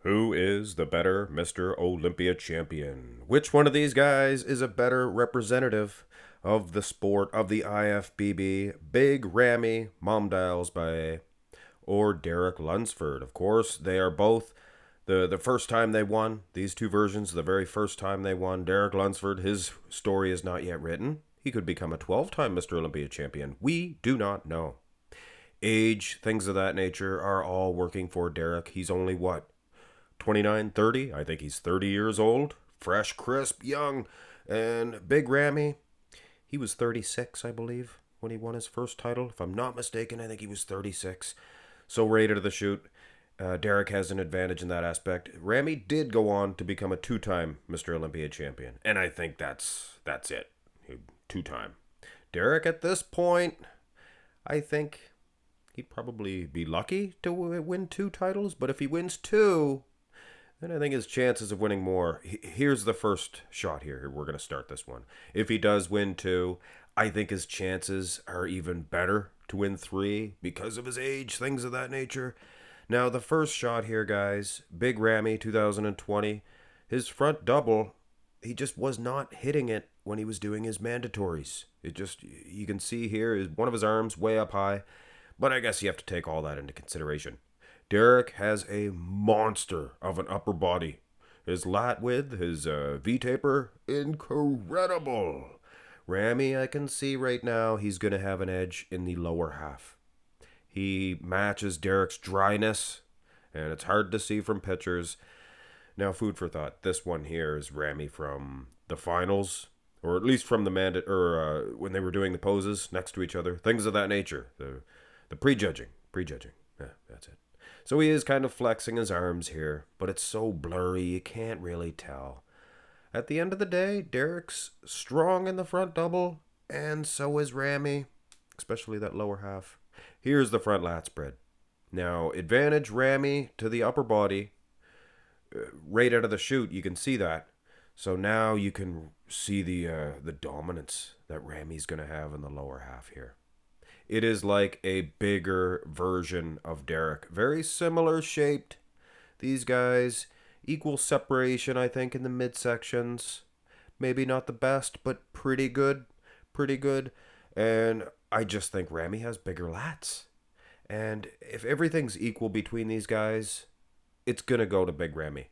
Who is the better Mr. Olympia Champion? Which one of these guys is a better representative of the sport of the IFBB? Big Ramy, Mamdouh Elssbiay, or Derek Lunsford? Of course, they are both the first time they won. These two versions, the very first time they won. Derek Lunsford, his story is not yet written. He could become a 12-time Mr. Olympia Champion. We do not know. Age, things of that nature are all working for Derek. He's only what? 29, 30. I think he's 30 years old. Fresh, crisp, young. And Big Ramy, he was 36, I believe, when he won his first title. If I'm not mistaken, I think he was 36. So right out of the chute, Derek has an advantage in that aspect. Ramy did go on to become a two-time Mr. Olympia champion. And I think that's it. Two-time. Derek, at this point, I think he'd probably be lucky to win two titles. But if he wins two, then I think his chances of winning more. Here's the first shot here. We're going to start this one. If he does win two, I think his chances are even better to win three because of his age, things of that nature. Now, the first shot here, guys, Big Ramy 2020, his front double, he just was not hitting it when he was doing his mandatories. You can see here, is one of his arms way up high, but I guess you have to take all that into consideration. Derek has a monster of an upper body. His lat width, his V-taper, incredible. Ramy, I can see right now, he's going to have an edge in the lower half. He matches Derek's dryness, and it's hard to see from pictures. Now, food for thought. This one here is Ramy from the finals, or at least from the when they were doing the poses next to each other, things of that nature. The prejudging. Yeah, that's it. So he is kind of flexing his arms here, but it's so blurry you can't really tell. At the end of the day, Derek's strong in the front double, and so is Ramy, especially that lower half. Here's the front lat spread. Now, advantage Ramy to the upper body. Right out of the chute, you can see that. So now you can see the dominance that Ramy's going to have in the lower half here. It is like a bigger version of Derek. Very similar shaped. These guys, equal separation, I think, in the midsections. Maybe not the best, but pretty good. Pretty good. And I just think Ramy has bigger lats. And if everything's equal between these guys, it's going to go to Big Ramy.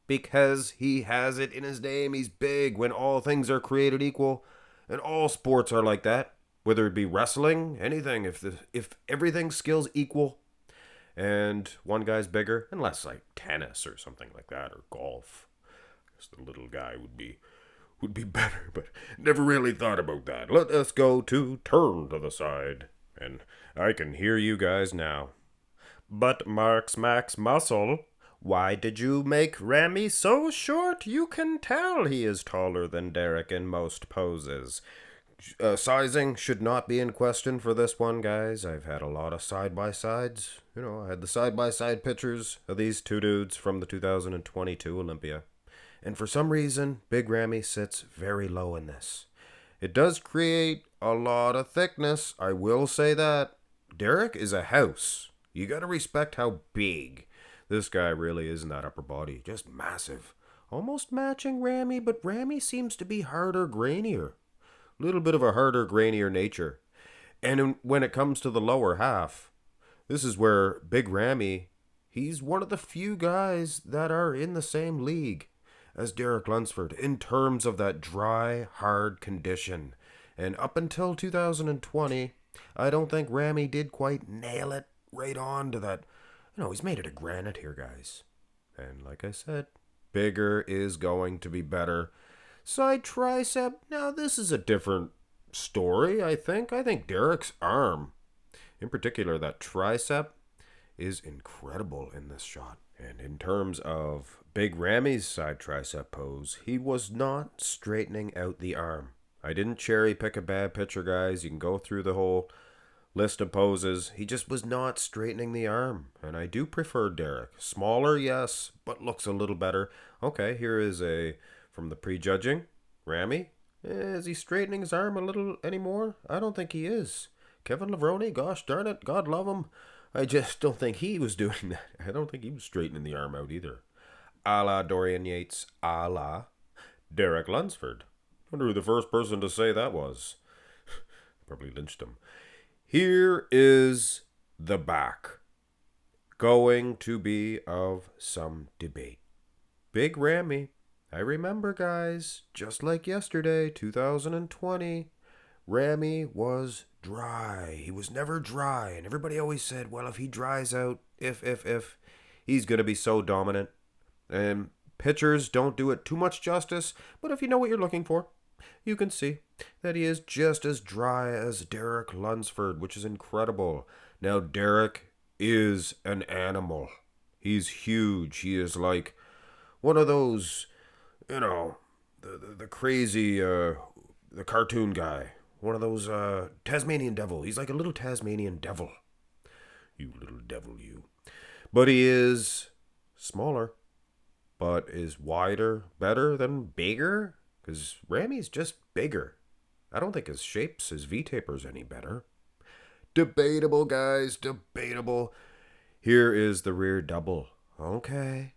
Because he has it in his name. He's big when all things are created equal. And all sports are like that. Whether it be wrestling, anything, if everything's skills equal, and one guy's bigger, unless like tennis or something like that, or golf, I guess the little guy would be better. But never really thought about that. Let us go to turn to the side, and I can hear you guys now. But Mark's Max Muscle, why did you make Ramy so short? You can tell he is taller than Derek in most poses. Sizing should not be in question for this one, guys. I've had a lot of side-by-sides. I had the side-by-side pictures of these two dudes from the 2022 Olympia. And for some reason, Big Ramy sits very low in this. It does create a lot of thickness, I will say that. Derek is a house. You gotta respect how big this guy really is in that upper body. Just massive. Almost matching Ramy, but Ramy seems to be harder, grainier. Little bit of a harder, grainier nature. And when it comes to the lower half, this is where Big Ramy, he's one of the few guys that are in the same league as Derek Lunsford in terms of that dry, hard condition. And up until 2020, I don't think Ramy did quite nail it right on to that. He's made it a granite here, guys. And like I said, bigger is going to be better. Side tricep, now this is a different story, I think. I think Derek's arm, in particular that tricep, is incredible in this shot. And in terms of Big Ramy's side tricep pose, he was not straightening out the arm. I didn't cherry pick a bad picture, guys. You can go through the whole list of poses. He just was not straightening the arm. And I do prefer Derek. Smaller, yes, but looks a little better. Okay, here is from the prejudging, Ramy. Is he straightening his arm a little anymore? I don't think he is. Kevin Levrone, gosh darn it, God love him. I just don't think he was doing that. I don't think he was straightening the arm out either. a la Dorian Yates, a la Derek Lunsford. Wonder who the first person to say that was. Probably lynched him. Here is the back. Going to be of some debate. Big Ramy. I remember, guys, just like yesterday, 2020, Ramy was dry. He was never dry. And everybody always said, well, if he dries out, if, he's going to be so dominant. And pictures don't do it too much justice, but if you know what you're looking for, you can see that he is just as dry as Derek Lunsford, which is incredible. Now, Derek is an animal. He's huge. He is like one of those, the crazy, the cartoon guy. One of those Tasmanian devil. He's like a little Tasmanian devil. You little devil, you. But he is smaller, but is wider, better than bigger. Because Ramy's just bigger. I don't think his V-taper's any better. Debatable, guys, debatable. Here is the rear double. Okay.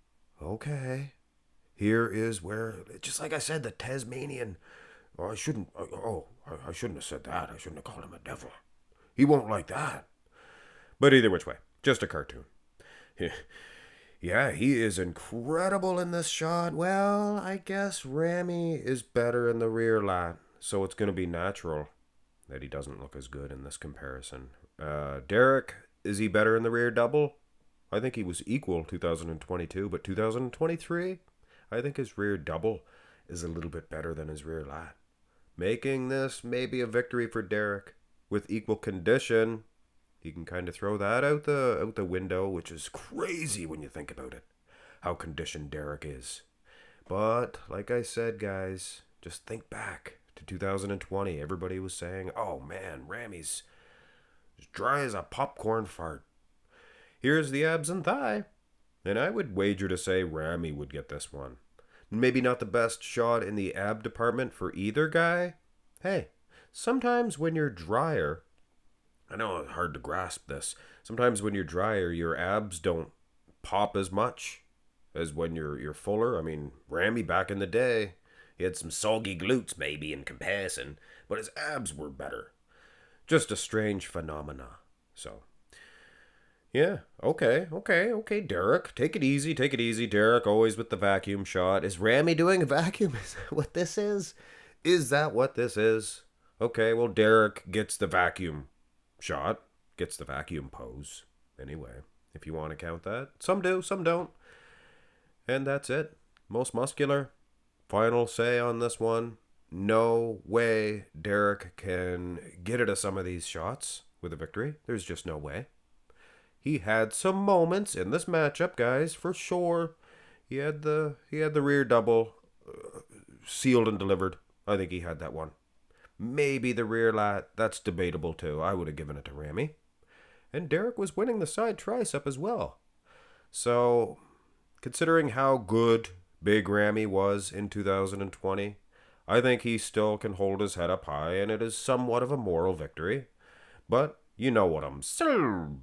Here is where, just like I said, the Tasmanian. I shouldn't have said that. I shouldn't have called him a devil. He won't like that. But either which way, just a cartoon. Yeah, he is incredible in this shot. Well, I guess Ramy is better in the rear lat, so it's going to be natural that he doesn't look as good in this comparison. Derek, is he better in the rear double? I think he was equal 2022, but 2023, I think his rear double is a little bit better than his rear lat. Making this maybe a victory for Derek with equal condition. He can kind of throw that out the window, which is crazy when you think about it, how conditioned Derek is. But, like I said, guys, just think back to 2020. Everybody was saying, oh man, Ramy's as dry as a popcorn fart. Here's the abs and thigh. And I would wager to say Ramy would get this one. Maybe not the best shot in the ab department for either guy. Hey, sometimes when you're drier, I know it's hard to grasp this. Sometimes when you're drier, your abs don't pop as much as when you're fuller. I mean, Ramy back in the day, he had some soggy glutes maybe in comparison, but his abs were better. Just a strange phenomena. So, yeah, okay, Derek, take it easy, Derek, always with the vacuum shot. Is Ramy doing a vacuum? Is that what this is? Is that what this is? Okay, well, Derek gets the vacuum shot, gets the vacuum pose. Anyway, if you want to count that. Some do, some don't. And that's it. Most muscular. Final say on this one. No way Derek can get into some of these shots with a victory. There's just no way. He had some moments in this matchup, guys, for sure. He had the rear double sealed and delivered. I think he had that one. Maybe the rear lat, that's debatable too. I would have given it to Ramy. And Derek was winning the side tricep as well. So, considering how good Big Ramy was in 2020, I think he still can hold his head up high, and it is somewhat of a moral victory. But you know what I'm saying.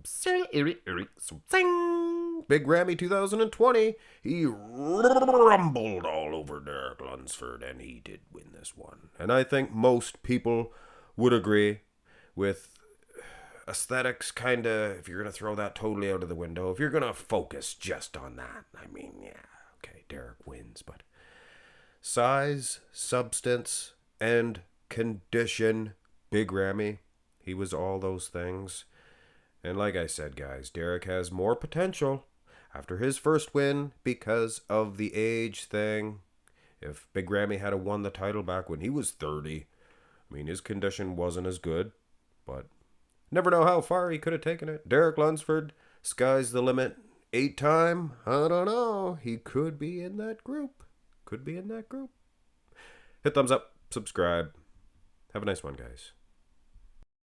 Big Ramy 2020, he rumbled all over Derek Lunsford, and he did win this one. And I think most people would agree with aesthetics, kind of, if you're going to throw that totally out of the window, if you're going to focus just on that, I mean, yeah, okay, Derek wins, but size, substance, and condition, Big Ramy, he was all those things. And like I said, guys, Derek has more potential after his first win because of the age thing. If Big Ramy had won the title back when he was 30, I mean, his condition wasn't as good, but never know how far he could have taken it. Derek Lunsford, sky's the limit. 8-time, I don't know. He could be in that group. Hit thumbs up, subscribe. Have a nice one, guys.